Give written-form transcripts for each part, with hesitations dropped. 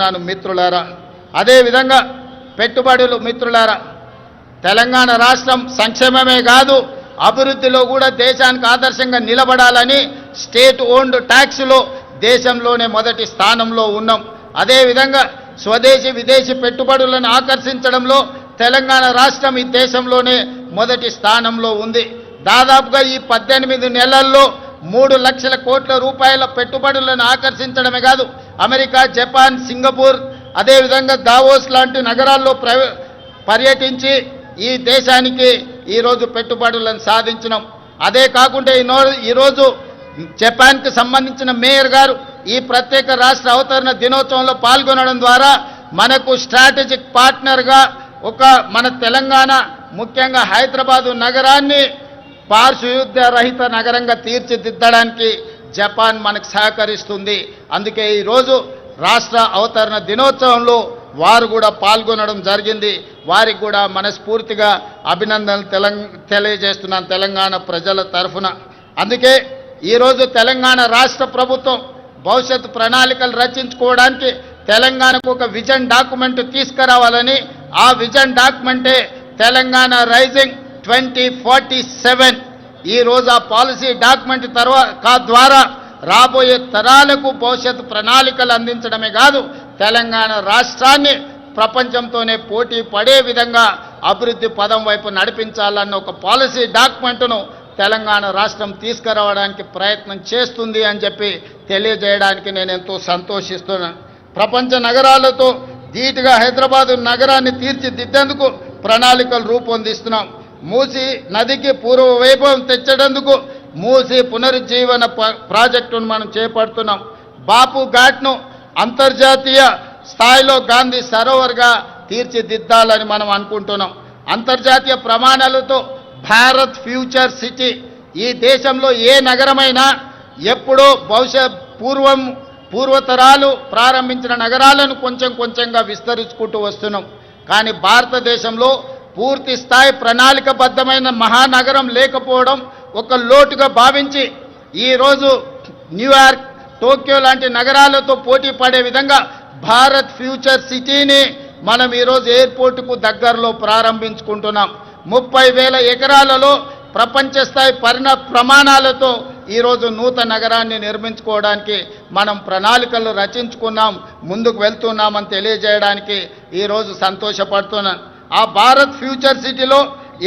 నాను మిత్రులారా, అదే విధంగా పెట్టుబడులు మిత్రులారా, తెలంగాణ రాష్ట్రం సంక్షేమమే కాదు అభివృద్ధిలో కూడా దేశానికి ఆదర్శంగా నిలబడాలని స్టేట్ ఓన్డ్ ట్యాక్స్లో దేశంలోనే మొదటి స్థానంలో ఉన్నాం. అదే విధంగా స్వదేశీ విదేశీ పెట్టుబడులను ఆకర్షించడంలో తెలంగాణ రాష్ట్రం ఈ దేశంలోనే మొదటి స్థానంలో ఉంది. దాదాపుగా ఈ 18 నెలల్లో 3 లక్షల కోట్ల రూపాయల పెట్టుబడులను ఆకర్షించడమే కాదు అమెరికా, జపాన్, సింగపూర్, అదేవిధంగా దావోస్ లాంటి నగరాల్లో పర్యటించి ఈ దేశానికి ఈరోజు పెట్టుబడులను సాధించినాం. అదే కాకుండా ఈరోజు జపాన్కి సంబంధించిన మేయర్ గారు ఈ ప్రత్యేక రాష్ట్ర అవతరణ దినోత్సవంలో పాల్గొనడం ద్వారా మనకు స్ట్రాటజిక్ పార్ట్నర్గా మన తెలంగాణ ముఖ్యంగా హైదరాబాదు నగరాన్ని పారిశుద్ధ్య రహిత నగరంగా తీర్చిదిద్దడానికి జపాన్ మనకు సహకరిస్తుంది. అందుకే ఈరోజు రాష్ట్ర అవతరణ దినోత్సవంలో వారు కూడా పాల్గొనడం జరిగింది. వారికి కూడా మనస్ఫూర్తిగా అభినందనలు తెలియజేస్తున్నాను తెలంగాణ ప్రజల తరఫున. అందుకే ఈరోజు తెలంగాణ రాష్ట్ర ప్రభుత్వం భవిష్యత్తు ప్రణాళికలు రచించుకోవడానికి తెలంగాణకు ఒక విజన్ డాక్యుమెంట్ తీసుకురావాలని, ఆ విజన్ డాక్యుమెంటే తెలంగాణ రైజింగ్ 2047. ఈరోజు ఆ పాలసీ డాక్యుమెంట్ ద్వారా రాబోయే తరాలకు భవిష్యత్తు ప్రణాళికలు అందించడమే కాదు తెలంగాణ రాష్ట్రాన్ని ప్రపంచంతోనే పోటీ పడే విధంగా అభివృద్ధి పదం వైపు నడిపించాలన్న ఒక పాలసీ డాక్యుమెంట్ను తెలంగాణ రాష్ట్రం తీసుకురావడానికి ప్రయత్నం చేస్తుంది అని చెప్పి తెలియజేయడానికి నేను ఎంతో సంతోషిస్తున్నాను. ప్రపంచ నగరాలతో ధీటుగా హైదరాబాదు నగరాన్ని తీర్చిదిద్దేందుకు ప్రణాళికలు రూపొందిస్తున్నాం. మూసీ నదికి పూర్వ వైభవం తెచ్చేందుకు మూసీ పునరుజ్జీవన ప్రాజెక్టును మనం చేపడుతున్నాం. బాపు ఘాట్ను అంతర్జాతీయ స్థాయిలో గాంధీ సరోవర్గా తీర్చిదిద్దాలని మనం అనుకుంటున్నాం. అంతర్జాతీయ ప్రమాణాలతో భారత్ ఫ్యూచర్ సిటీ, ఈ దేశంలో ఏ నగరమైనా ఎప్పుడో పూర్వతరాలు ప్రారంభించిన నగరాలను కొంచెం కొంచెంగా విస్తరించుకుంటూ వస్తున్నాం. కానీ భారతదేశంలో పూర్తి స్థాయి ప్రణాళికబద్ధమైన మహానగరం లేకపోవడం ఒక లోటుగా భావించి ఈరోజు న్యూయార్క్, టోక్యో లాంటి నగరాలతో పోటీ పడే విధంగా భారత్ ఫ్యూచర్ సిటీని మనం ఈరోజు ఎయిర్పోర్టుకు దగ్గరలో ప్రారంభించుకుంటున్నాం. 30,000 ఎకరాలలో ప్రపంచ స్థాయి ప్రమాణాలతో ఈరోజు నూతన నగరాన్ని నిర్మించుకోవడానికి మనం ప్రణాళికలు రచించుకున్నాం, ముందుకు వెళ్తున్నామని తెలియజేయడానికి ఈరోజు సంతోషపడుతున్నాను. ఆ భారత్ ఫ్యూచర్ సిటీలో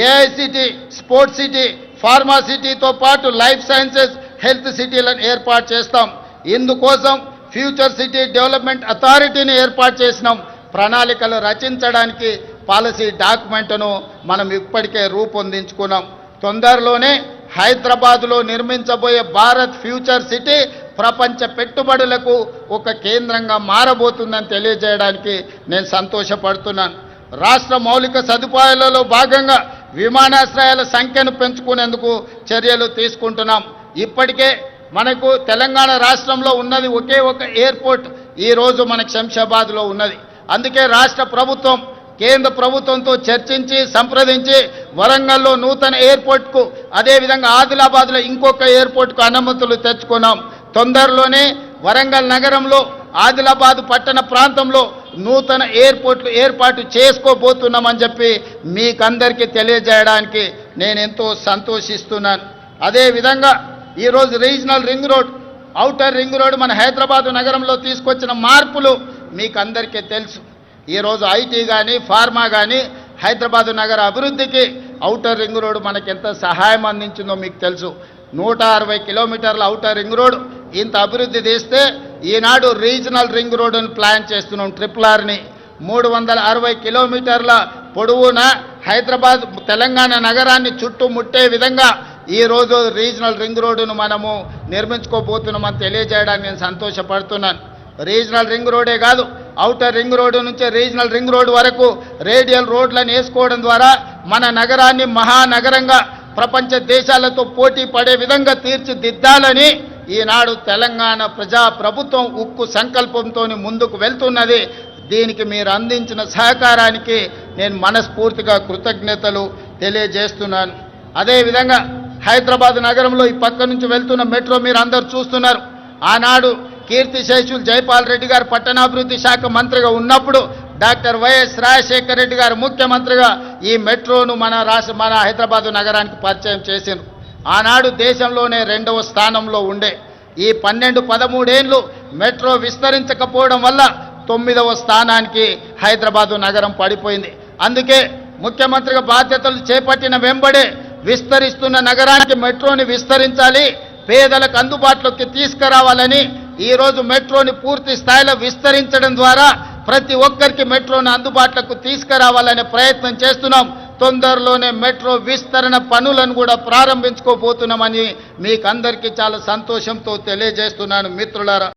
ఏఐసిటీ, స్పోర్ట్స్ సిటీ, ఫార్మా సిటీతో పాటు లైఫ్ సైన్సెస్, హెల్త్ సిటీలను ఏర్పాటు చేస్తాం. ఇందుకోసం ఫ్యూచర్ సిటీ డెవలప్మెంట్ అథారిటీని ఏర్పాటు చేసినాం. ప్రణాళికలు రచించడానికి పాలసీ డాక్యుమెంట్ను మనం ఇప్పటికే రూపొందించుకున్నాం. తొందరలోనే హైదరాబాదులో నిర్మించబోయే భారత్ ఫ్యూచర్ సిటీ ప్రపంచ పెట్టుబడులకు ఒక కేంద్రంగా మారబోతుందని తెలియజేయడానికి నేను సంతోషపడుతున్నాను. రాష్ట్ర మౌలిక సదుపాయాలలో భాగంగా విమానాశ్రయాల సంఖ్యను పెంచుకునేందుకు చర్యలు తీసుకుంటున్నాం. ఇప్పటికే మనకు తెలంగాణ రాష్ట్రంలో ఉన్నది ఒకే ఒక ఎయిర్పోర్ట్ ఈరోజు మనకు శంషాబాద్లో ఉన్నది. అందుకే రాష్ట్ర ప్రభుత్వం కేంద్ర ప్రభుత్వంతో చర్చించి సంప్రదించి వరంగల్లో నూతన ఎయిర్పోర్ట్కు, అదేవిధంగా ఆదిలాబాద్లో ఇంకొక ఎయిర్పోర్ట్కు అనుమతులు తెచ్చుకున్నాం. తొందరలోనే వరంగల్ నగరంలో, ఆదిలాబాద్ పట్టణ ప్రాంతంలో నూతన ఎయిర్పోర్ట్లు ఏర్పాటు చేసుకోబోతున్నామని చెప్పి మీకందరికీ తెలియజేయడానికి నేను ఎంతో సంతోషిస్తున్నాను. అదేవిధంగా ఈరోజు regional ring road, outer ring road మన హైదరాబాదు నగరంలో తీసుకొచ్చిన మార్పులు మీకు అందరికీ తెలుసు. ఈరోజు ఐటీ కానీ, ఫార్మా కానీ హైదరాబాదు నగర అభివృద్ధికి ఔటర్ రింగ్ రోడ్ మనకి ఎంత సహాయం అందించిందో మీకు తెలుసు. 160 కిలోమీటర్ల ఔటర్ రింగ్ రోడ్ ఇంత అభివృద్ధి చేస్తే ఈనాడు రీజనల్ రింగ్ రోడ్డును ప్లాన్ చేస్తున్నాం. RRRని 360 కిలోమీటర్ల పొడవున హైదరాబాద్ తెలంగాణ నగరాన్ని చుట్టుముట్టే విధంగా ఈరోజు రీజనల్ రింగ్ రోడ్డును మనము నిర్మించుకోబోతున్నామని తెలియజేయడానికి నేను సంతోషపడుతున్నాను. రీజనల్ రింగ్ రోడే కాదు, ఔటర్ రింగ్ రోడ్డు నుంచి రీజనల్ రింగ్ రోడ్డు వరకు రేడియల్ రోడ్లను వేసుకోవడం ద్వారా మన నగరాన్ని మహానగరంగా ప్రపంచ దేశాలతో పోటీ పడే విధంగా తీర్చిదిద్దాలని ఈనాడు తెలంగాణ ప్రజా ప్రభుత్వం ఉక్కు సంకల్పంతో ముందుకు వెళ్తున్నది. దీనికి మీరు అందించిన సహకారానికి నేను మనస్ఫూర్తిగా కృతజ్ఞతలు తెలియజేస్తున్నాను. అదేవిధంగా హైదరాబాద్ నగరంలో ఈ పక్క నుంచి వెళ్తున్న మెట్రో మీరు అందరూ చూస్తున్నారు. ఆనాడు కీర్తిశేషులు జైపాల్ రెడ్డి గారు పట్టణాభివృద్ధి శాఖ మంత్రిగా ఉన్నప్పుడు డాక్టర్ వైఎస్ రాజశేఖర రెడ్డి గారు ముఖ్యమంత్రిగా ఈ మెట్రోను మన హైదరాబాదు నగరానికి పరిచయం చేసిండ్రు. ఆనాడు దేశంలోనే 2వ స్థానంలో ఉండే ఈ 12-13 ఏళ్ళు మెట్రో విస్తరించకపోవడం వల్ల 9వ స్థానానికి హైదరాబాదు నగరం పడిపోయింది. అందుకే ముఖ్యమంత్రిగా బాధ్యతలు చేపట్టిన వెంబడే విస్తరిస్తున్న నగరానికి మెట్రోని విస్తరించాలి, పేదలకు అందుబాటులోకి తీసుకురావాలని ఈరోజు మెట్రోని పూర్తి స్థాయిలో విస్తరించడం ద్వారా ప్రతి ఒక్కరికి మెట్రోని అందుబాటులోకి తీసుకురావాలనే ప్రయత్నం చేస్తున్నాం. తొందరలోనే మెట్రో విస్తరణ పనులను కూడా ప్రారంభించుకోబోతున్నామని మీకు అందరికీ చాలా సంతోషంతో తెలియజేస్తున్నాను మిత్రులారా.